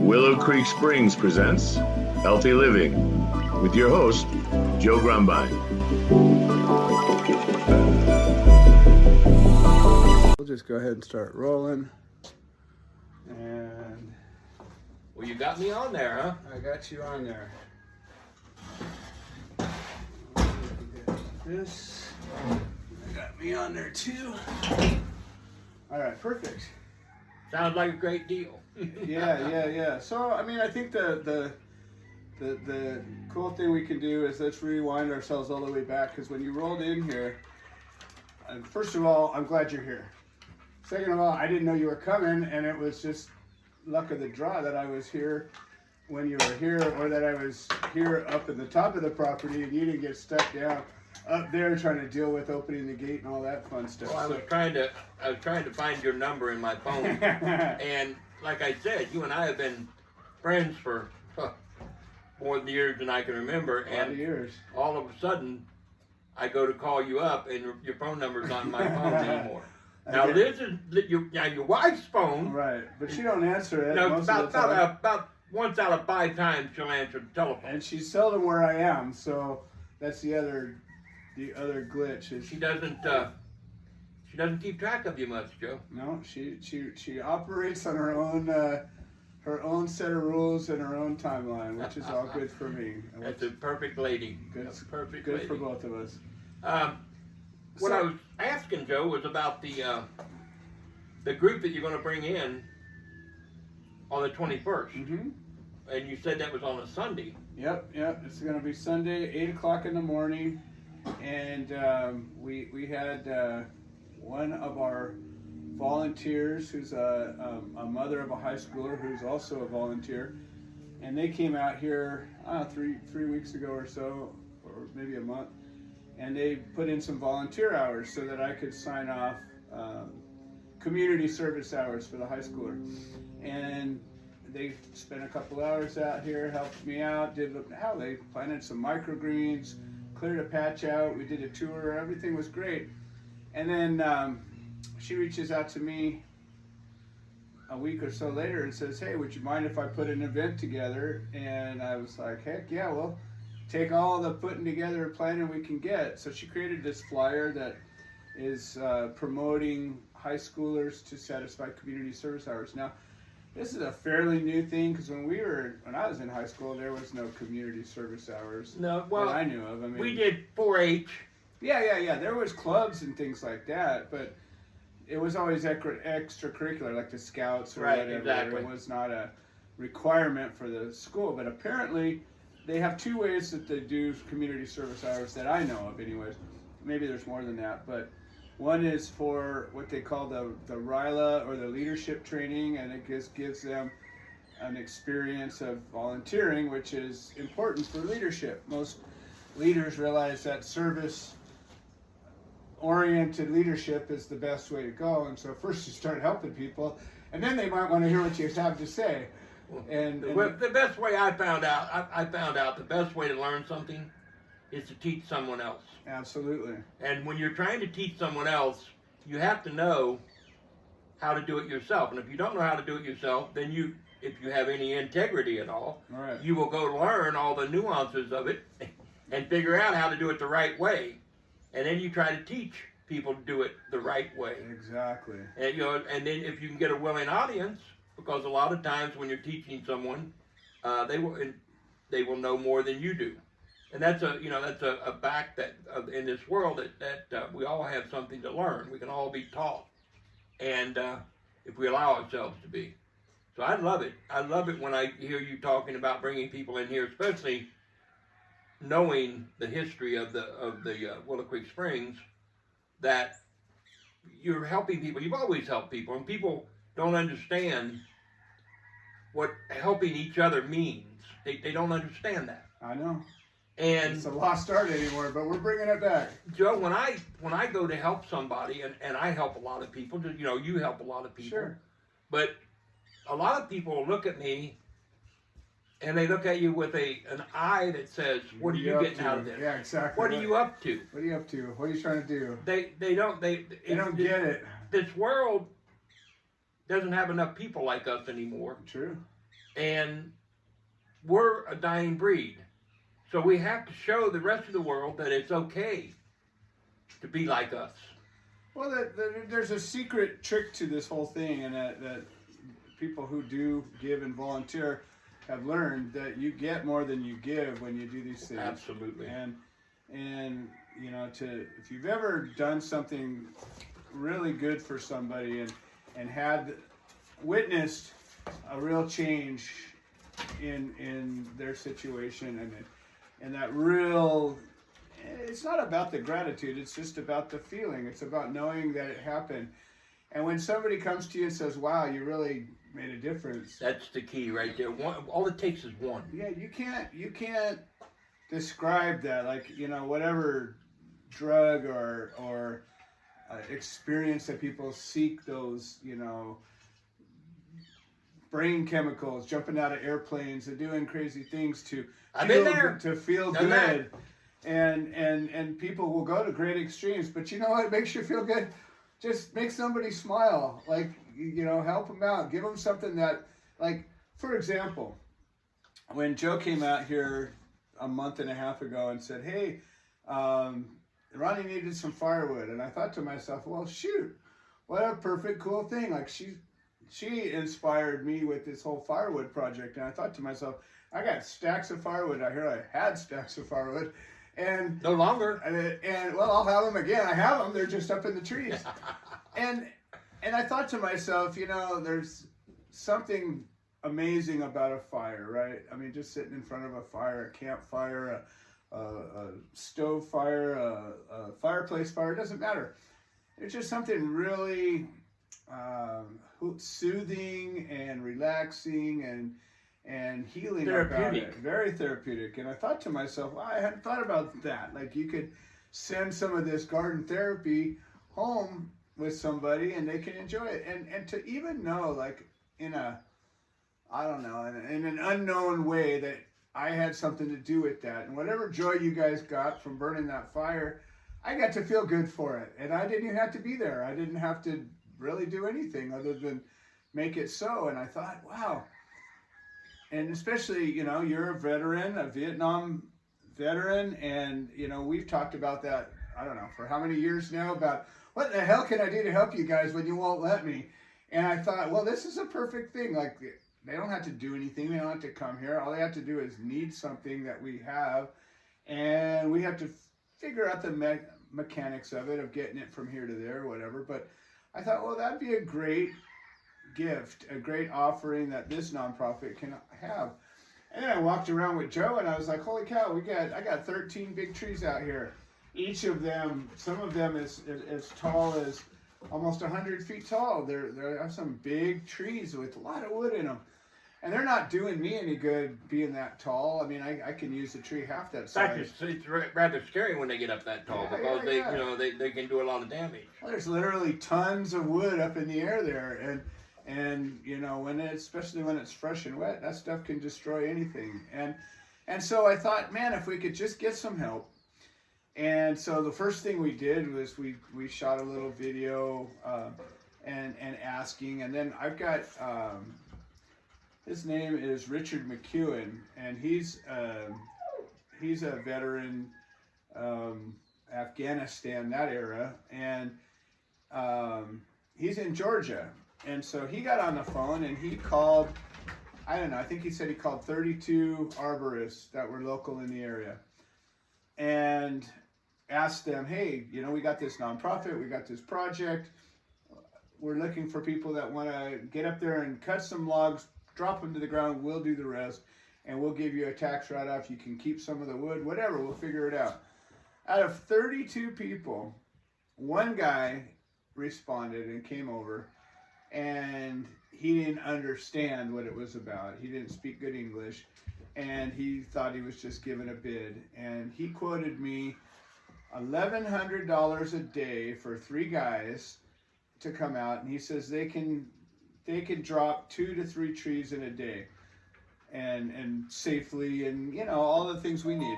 Willow Creek Springs presents Healthy Living with your host, Joe Grumbine. We'll just go ahead and start rolling. And well, you got me on there, huh? I got you on there. This, I got me on there too. All right, perfect. Sounds like a great deal. Yeah. So, I mean, I think the cool thing we can do is let's rewind ourselves all the way back, because when you rolled in here, first of all, I'm glad you're here. Second of all, I didn't know you were coming, and it was just luck of the draw that I was here when you were here, or that I was here up at the top of the property and you didn't get stuck down up there trying to deal with opening the gate and all that fun stuff. Well, I was trying to find your number in my phone, and like I said, you and I have been friends for more years than I can remember, a lot of years. All of a sudden, I go to call you up, and your phone number's on my phone anymore. Now this is your wife's phone, right? But she don't answer it. No, most of the time. about once out of 5 times she'll answer the telephone, and she's seldom where I am. So that's the other glitch is she doesn't keep track of you much, Joe. No, she operates on her own set of rules and her own timeline, which is all good for me. That's a perfect lady. Good lady. For both of us. What I was asking, Joe, was about the group that you're going to bring in on the 21st. Mm-hmm. And you said that was on a Sunday. Yep. It's going to be Sunday, 8 o'clock in the morning. And we had one of our volunteers who's a mother of a high schooler who's also a volunteer. And they came out here 3 weeks ago or so, or maybe a month. And they put in some volunteer hours so that I could sign off community service hours for the high schooler. And they spent a couple hours out here, helped me out, they planted some microgreens, cleared a patch out, we did a tour, everything was great. And then she reaches out to me a week or so later and says, hey, would you mind if I put an event together? And I was like, heck yeah, well, take all the putting together and planning we can get. So she created this flyer that is promoting high schoolers to satisfy community service hours. Now, this is a fairly new thing, because when I was in high school, there was no community service hours. No, well, that I knew of. I mean, we did 4-H. Yeah. There was clubs and things like that, but it was always extracurricular, like the scouts or whatever. Exactly. It was not a requirement for the school, but apparently they have 2 ways that they do community service hours that I know of anyways. Maybe there's more than that, but one is for what they call the RILA, or the leadership training, and it just gives them an experience of volunteering, which is important for leadership. Most leaders realize that service-oriented leadership is the best way to go, and so first you start helping people, and then they might want to hear what you have to say. And the best way I found out the best way to learn something is to teach someone else. Absolutely. And when you're trying to teach someone else, you have to know how to do it yourself. And if you don't know how to do it yourself, then if you have any integrity at all, right, you will go learn all the nuances of it and figure out how to do it the right way. And then you try to teach people to do it the right way. Exactly. And and then if you can get a willing audience, because a lot of times when you're teaching someone, they will know more than you do, and that's a fact that in this world that we all have something to learn. We can all be taught, and if we allow ourselves to be. So I love it. I love it when I hear you talking about bringing people in here, especially knowing the history of the Willow Creek Springs, that you're helping people. You've always helped people, and people don't understand what helping each other means. They don't understand that. I know. And it's a lost art anymore, but we're bringing it back. Joe, when I go to help somebody, and I help a lot of people, you help a lot of people. Sure. But a lot of people look at me, and they look at you with an eye that says, what are you getting out of this? Yeah, exactly. What are you up to? What are you up to? What are you trying to do? They don't get it. This world doesn't have enough people like us anymore. True. And we're a dying breed. So we have to show the rest of the world that it's okay to be like us. Well, there's a secret trick to this whole thing, and that people who do give and volunteer have learned that you get more than you give when you do these things. Absolutely. And you know, if you've ever done something really good for somebody and had witnessed a real change in their situation, and that real, it's not about the gratitude, it's just about the feeling. It's about knowing that it happened. And when somebody comes to you and says, wow, you really made a difference. That's the key right there. All it takes is one. Yeah, you can't describe that, like, you know, whatever drug or experience that people seek, those, you know, brain chemicals, jumping out of airplanes and doing crazy things to feel good. And people will go to great extremes, but you know what makes you feel good? Just make somebody smile, like, you know, help them out, give them something that, like, for example, when Joe came out here a month and a half ago and said, hey, Ronie needed some firewood, and I thought to myself, well, shoot, what a perfect cool thing. Like, she inspired me with this whole firewood project, and I thought to myself, I got stacks of firewood out here. I had stacks of firewood, and no longer. And well, I'll have them again. I have them. They're just up in the trees. and I thought to myself, you know, there's something amazing about a fire, right? I mean, just sitting in front of a fire, a campfire, a stove fire, a fireplace fire, it doesn't matter. It's just something really soothing and relaxing and healing about it. Very therapeutic. And I thought to myself, well, I hadn't thought about that. Like, you could send some of this garden therapy home with somebody and they can enjoy it. And to even know, like, in an unknown way, that I had something to do with that. And whatever joy you guys got from burning that fire, I got to feel good for it. And I didn't even have to be there. I didn't have to really do anything other than make it so. And I thought, wow. And especially, you know, you're a veteran, a Vietnam veteran, and, you know, we've talked about that, I don't know, for how many years now, about what the hell can I do to help you guys when you won't let me? And I thought, well, this is a perfect thing. Like, they don't have to do anything. They don't have to come here. All they have to do is need something that we have, and we have to figure out the mechanics of it, of getting it from here to there, or whatever. But I thought, well, that'd be a great gift, a great offering that this nonprofit can have. And then I walked around with Joe and I was like, holy cow, I got 13 big trees out here. Each of them, some of them is as tall as almost 100 feet tall. There are some big trees with a lot of wood in them. And they're not doing me any good being that tall. I mean, I can use the tree half that size. It's rather scary when they get up that tall, because they, you know, they can do a lot of damage. Well, there's literally tons of wood up in the air there, and you know, especially when it's fresh and wet, that stuff can destroy anything. And so I thought, man, if we could just get some help. And so the first thing we did was we shot a little video and asking, and then I've got his name is Richard McEwen, and he's a veteran, Afghanistan, that era, and he's in Georgia. And so he got on the phone and he called, I don't know, I think he said he called 32 arborists that were local in the area and asked them, hey, you know, we got this nonprofit, we got this project, we're looking for people that want to get up there and cut some logs, drop them to the ground, we'll do the rest, and we'll give you a tax write-off, you can keep some of the wood, whatever, we'll figure it out. Out of 32 people, one guy responded and came over, and he didn't understand what it was about. He didn't speak good English, and he thought he was just giving a bid. And he quoted me $1,100 a day for 3 guys to come out, and he says they can drop 2 to 3 trees in a day, and safely, and you know, all the things we need.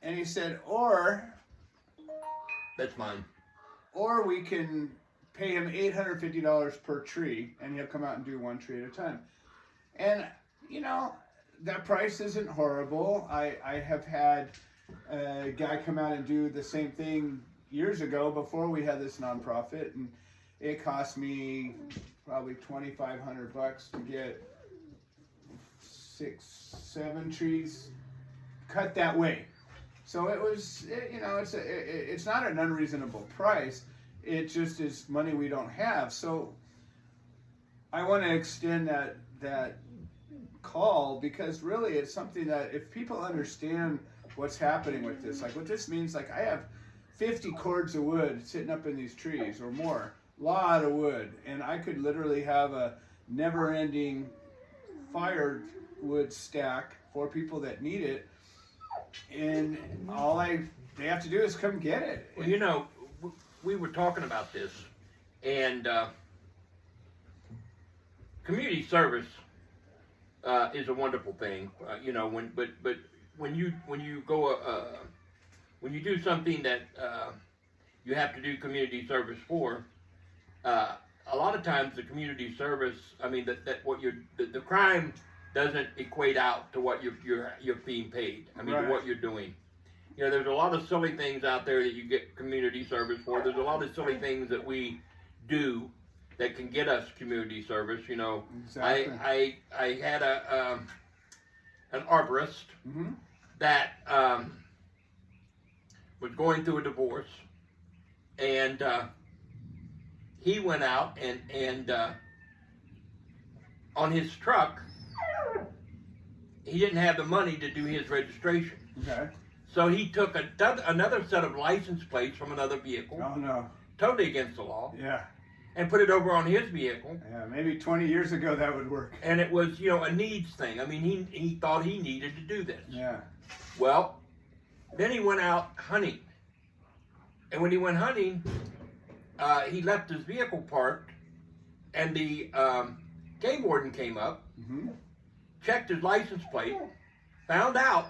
And he said, or That's mine. or we can pay him $850 per tree, and he'll come out and do 1 tree at a time. And, you know, that price isn't horrible. I have had a guy come out and do the same thing years ago before we had this nonprofit, and it cost me probably $2,500 to get 6-7 trees cut that way. So it was, you know, it's not an unreasonable price. It just is money we don't have. So I want to extend that call, because really it's something that if people understand what's happening with this, like what this means, like I have 50 cords of wood sitting up in these trees or more, lot of wood, and I could literally have a never-ending firewood stack for people that need it, and they have to do is come get it. Well, you know, we were talking about this, and community service is a wonderful thing. You know, when you go when you do something that you have to do community service for, a lot of times the community service, I mean, the crime doesn't equate out to what you're being paid. I mean, right. To what you're doing. You know, there's a lot of silly things out there that you get community service for. There's a lot of silly things that we do that can get us community service. You know, exactly. I had an arborist Mm-hmm. that was going through a divorce, and he went out and on his truck, he didn't have the money to do his registration. Okay. So he took another set of license plates from another vehicle, Oh no. totally against the law, Yeah. and put it over on his vehicle. Yeah. Maybe 20 years ago that would work. And it was, you know, a needs thing. I mean, he thought he needed to do this. Yeah. Well, then he went out hunting. And when he went hunting, he left his vehicle parked, and the game warden came up, Mm-hmm. checked his license plate, found out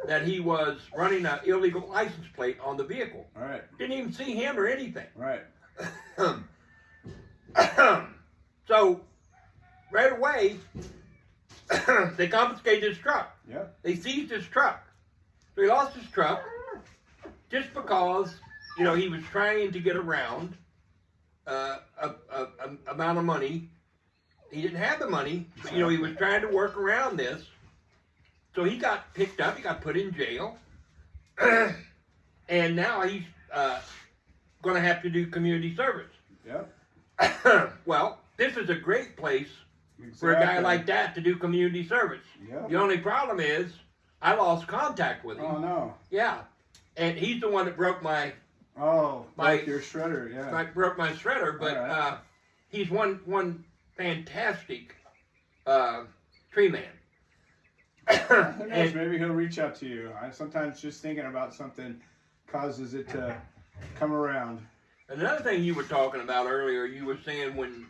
that he was running an illegal license plate on the vehicle. All right. Didn't even see him or anything. Right. So, right away, they confiscated his truck. Yeah. They seized his truck. So he lost his truck just because, you know, he was trying to get around a amount of money. He didn't have the money, but, you know, he was trying to work around this. So he got picked up, he got put in jail, and now he's going to have to do community service. Yep. Well, this is a great place for a guy like that to do community service. Yep. The only problem is I lost contact with him. Oh no. Yeah, and he's the one that broke my your shredder. Yeah. broke my shredder, but Right. he's one fantastic tree man. Who knows? Maybe he'll reach out to you. I sometimes just thinking about something causes it to come around. Another thing you were talking about earlier, you were saying when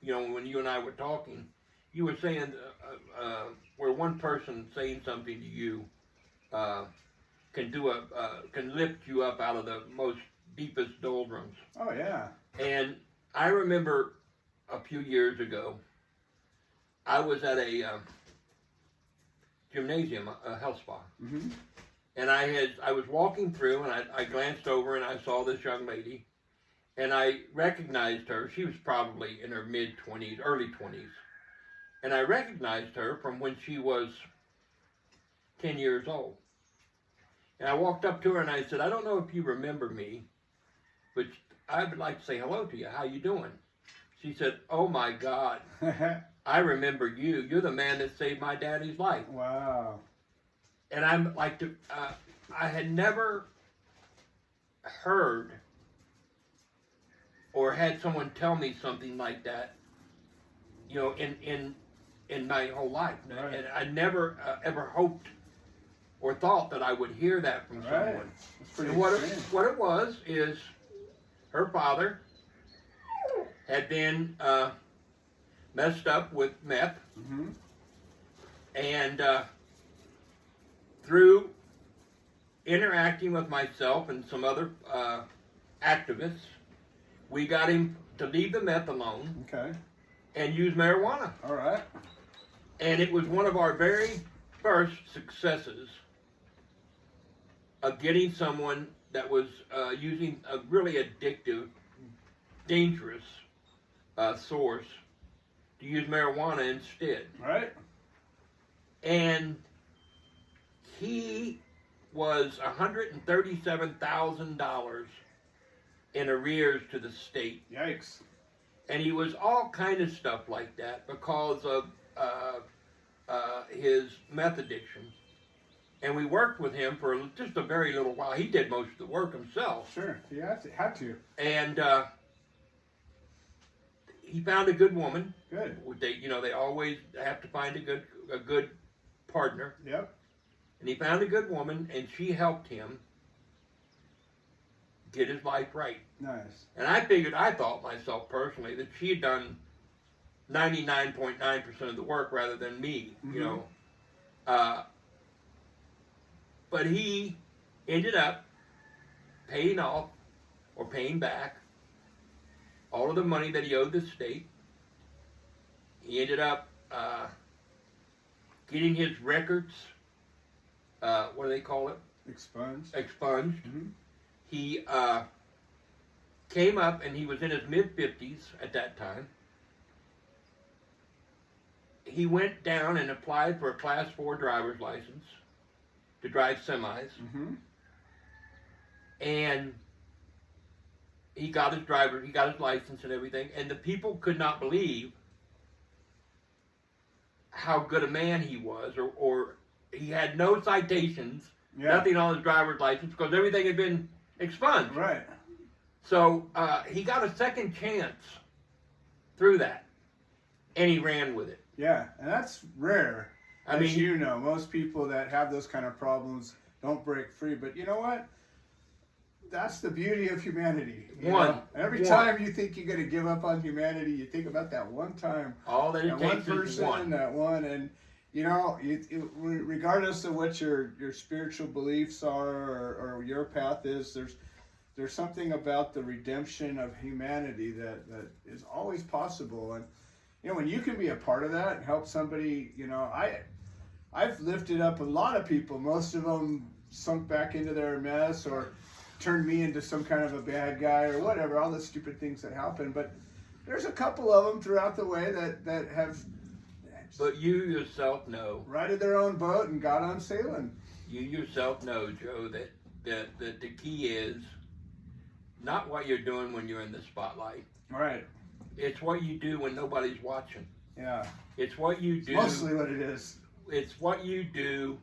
you know, when you and I were talking, you were saying where one person saying something to you can lift you up out of the most deepest doldrums. Oh yeah. And I remember a few years ago, I was at a gymnasium, a health spa. Mm-hmm. And I was walking through, and I glanced over, and I saw this young lady, and I recognized her. She was probably in her mid-20s, early 20s. And I recognized her from when she was 10 years old. And I walked up to her, and I said, I don't know if you remember me, but I would like to say hello to you. How you doing? She said, oh, my God. I remember you. You're the man that saved my daddy's life. Wow. And I'm like, I had never heard or had someone tell me something like that, you know, in my whole life. Right. And I never ever hoped or thought that I would hear that from someone. That's pretty And what extreme. what it was is her father had been messed up with meth, Mm-hmm. and through interacting with myself and some other activists, we got him to leave the meth alone Okay. and use marijuana. All right. And it was one of our very first successes of getting someone that was using a really addictive, dangerous source to use marijuana instead. Right. And he was $137,000 in arrears to the state. Yikes. And he was all kind of stuff like that because of his meth addiction. And we worked with him for just a very little while. He did most of the work himself. Sure, he had to. And he found a good woman. Good. They always have to find a good partner. Yep. And he found a good woman, and she helped him get his life right. Nice. And I thought myself personally that she had done 99.9% of the work rather than me, Mm-hmm. But he ended up paying off or paying back all of the money that he owed the state. He ended up getting his records, what do they call it? Expunged. Mm-hmm. He came up, and he was in his mid-50s at that time. He went down and applied for a Class 4 driver's license to drive semis. Mm-hmm. And he got his license and everything, and the people could not believe how good a man he was, or he had no citations, nothing on his driver's license, because everything had been expunged. Right. So he got a second chance through that, and he ran with it. Yeah, and that's rare. I mean, most people that have those kind of problems don't break free. But you know what? That's the beauty of humanity. Every time you think you're going to give up on humanity, you think about that one time. All that it takes one person, is one. That one, and regardless of what your spiritual beliefs are or your path is, there's something about the redemption of humanity that is always possible. And when you can be a part of that and help somebody, I've lifted up a lot of people. Most of them sunk back into their mess or turned me into some kind of a bad guy or whatever, all the stupid things that happen. But there's a couple of them throughout the way that have... But you yourself know. Righted their own boat and got on sailing. You yourself know, Joe, that the key is not what you're doing when you're in the spotlight. Right. It's what you do when nobody's watching. Yeah. It's what you do. Mostly what it is. It's what you do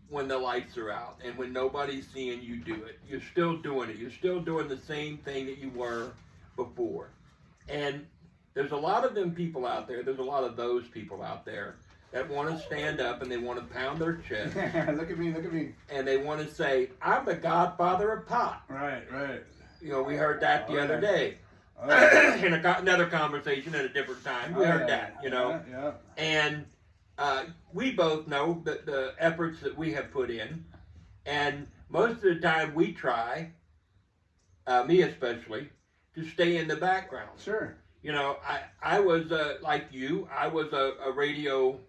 when the lights are out and when nobody's seeing you do it. You're still doing it. You're still doing the same thing that you were before. And there's a lot of them people out there. There's a lot of those people out there that want to stand up and they want to pound their chest. Look at me. And they want to say, I'm the godfather of pot. Right. We heard that the other day. Oh, yeah. In another conversation at a different time. We heard that, Yeah. And we both know that the efforts that we have put in, and most of the time we try, me especially, to stay in the background. Sure. I was like you. I was a radio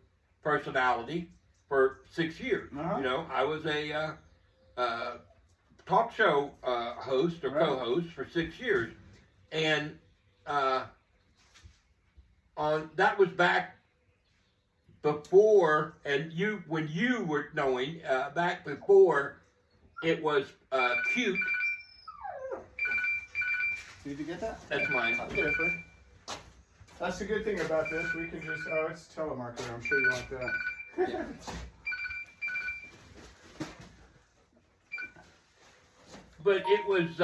personality for 6 years. Uh-huh. I was a talk show host or co-host for 6 years, and that was back before, and when you were knowing back before it was cute. Did you get that? That's mine. I'll get it for you. That's the good thing about this. We can just, it's telemarketer. I'm sure you want that. Yeah. But it was,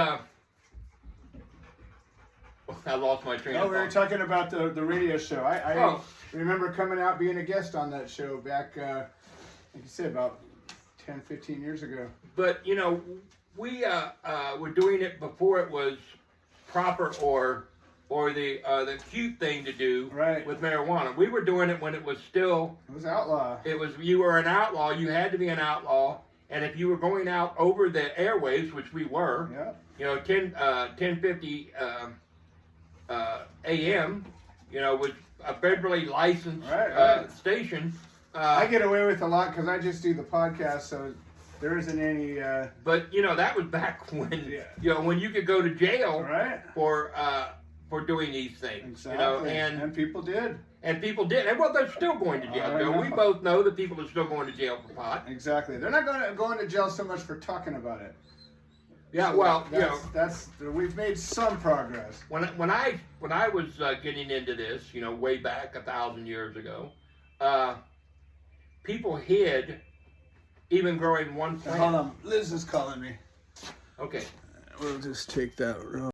I lost my train of thought. We were talking about the radio show. I remember coming out being a guest on that show back, like you said, about 10, 15 years ago. But, we were doing it before it was proper or the cute thing to do with marijuana. We were doing it when it was still... It was outlaw. You were an outlaw. You had to be an outlaw. And if you were going out over the airwaves, which we were, 10:50 a.m., was a federally licensed Right. station. I get away with a lot because I just do the podcast, so there isn't any. But that was back when Yeah. when you could go to jail Right. for doing these things. Exactly. And people did. and people did, and well, they're still going to jail. I Joe. know. We both know that people are still going to jail for pot. Exactly. They're not going to jail so much for talking about it. Yeah, So well, that's we've made some progress. when I was getting into this, way back 1,000 years ago, people hid even growing one plant. Hold on, Liz is calling me. Okay. We'll just take that road.